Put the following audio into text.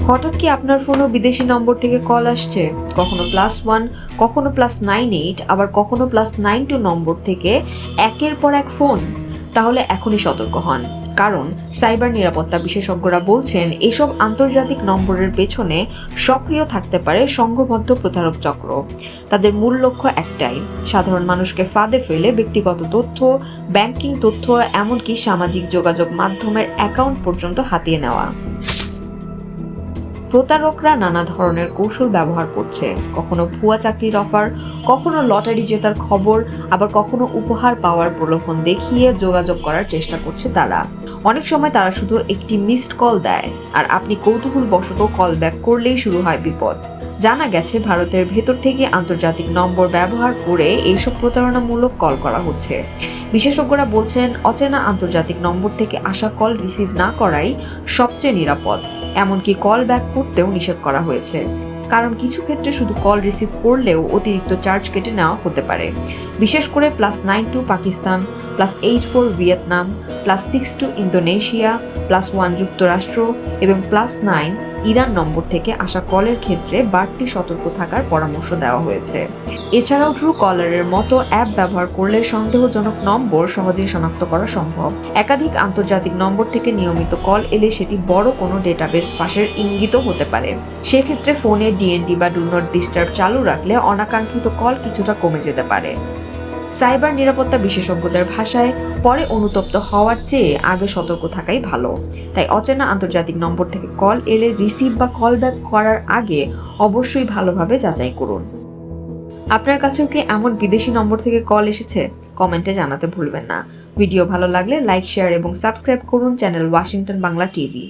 হঠাৎ কি আপনার ফোনও বিদেশি নম্বর থেকে কল আসছে? কখনো +1, কখনো +98, আবার কখনো +92 নম্বর থেকে একের পর এক ফোন? তাহলে এখনই সতর্ক হন, কারণ সাইবার নিরাপত্তা বিশেষজ্ঞরা বলছেন এসব আন্তর্জাতিক নম্বরের পেছনে সক্রিয় থাকতে পারে সংঘবদ্ধ প্রতারক চক্র। তাদের মূল লক্ষ্য একটাই, সাধারণ মানুষকে ফাঁদে ফেলে ব্যক্তিগত তথ্য, ব্যাংকিং তথ্য, এমনকি সামাজিক যোগাযোগ মাধ্যমের অ্যাকাউন্ট পর্যন্ত হাতিয়ে নেওয়া। প্রতারকরা নানা ধরনের কৌশল ব্যবহার করছে, কখনো ভুয়া চাকরির অফার, কখনো লটারি জেতার খবর, আবার কখনো উপহার পাওয়ার প্রলোভন দেখিয়ে যোগাযোগ করার চেষ্টা করছে তারা। অনেক সময় তারা শুধু একটি মিসড কল দেয়, আর আপনি কৌতূহলবশত কল ব্যাক করলেই শুরু হয় বিপদ। জানা গেছে ভারতের ভেতর থেকে আন্তর্জাতিক নম্বর ব্যবহার করে এইসব প্রতারণামূলক কল করা হচ্ছে। বিশেষজ্ঞরা বলছেন অচেনা আন্তর্জাতিক নম্বর থেকে আসা কল রিসিভ না করাই সবচেয়ে নিরাপদ। এমনকি কল ব্যাক করতেও নিষেধ করা হয়েছে, কারণ কিছু ক্ষেত্রে শুধু কল রিসিভ করলেও অতিরিক্ত চার্জ কেটে নেওয়া হতে পারে। বিশেষ করে +92 পাকিস্তান, +84 ভিয়েতনাম, +62 ইন্দোনেশিয়া, +1 যুক্তরাষ্ট্র এবং +9 ইরান নম্বর থেকে আসা কলের ক্ষেত্রে বাড়তি সতর্ক থাকার পরামর্শ দেওয়া হয়েছে। এছাড়াও ট্রু কলারের মতো অ্যাপ ব্যবহার করলে সন্দেহজনক নম্বর সহজেই শনাক্ত করা সম্ভব। একাধিক আন্তর্জাতিক নম্বর থেকে নিয়মিত কল এলে সেটি বড় কোনো ডেটাবেস ফাঁসের ইঙ্গিতও হতে পারে। সেক্ষেত্রে ফোনের DND বা ডু নট ডিস্টার্ব চালু রাখলে অনাকাঙ্ক্ষিত কল কিছুটা কমে যেতে পারে। সাইবার নিরাপত্তা বিশেষজ্ঞদের ভাষায়, পরে অনুতপ্ত হওয়ার চেয়ে আগে সতর্ক থাকাই ভালো। তাই অচেনা আন্তর্জাতিক নম্বর থেকে কল এলে রিসিভ বা কল ব্যাক করার আগে অবশ্যই ভালোভাবে যাচাই করুন। আপনার কাছেও কি এমন বিদেশি নম্বর থেকে কল এসেছে? কমেন্টে জানাতে ভুলবেন না। ভিডিও ভালো লাগলে লাইক, শেয়ার এবং সাবস্ক্রাইব করুন চ্যানেল ওয়াশিংটন বাংলা টিভি।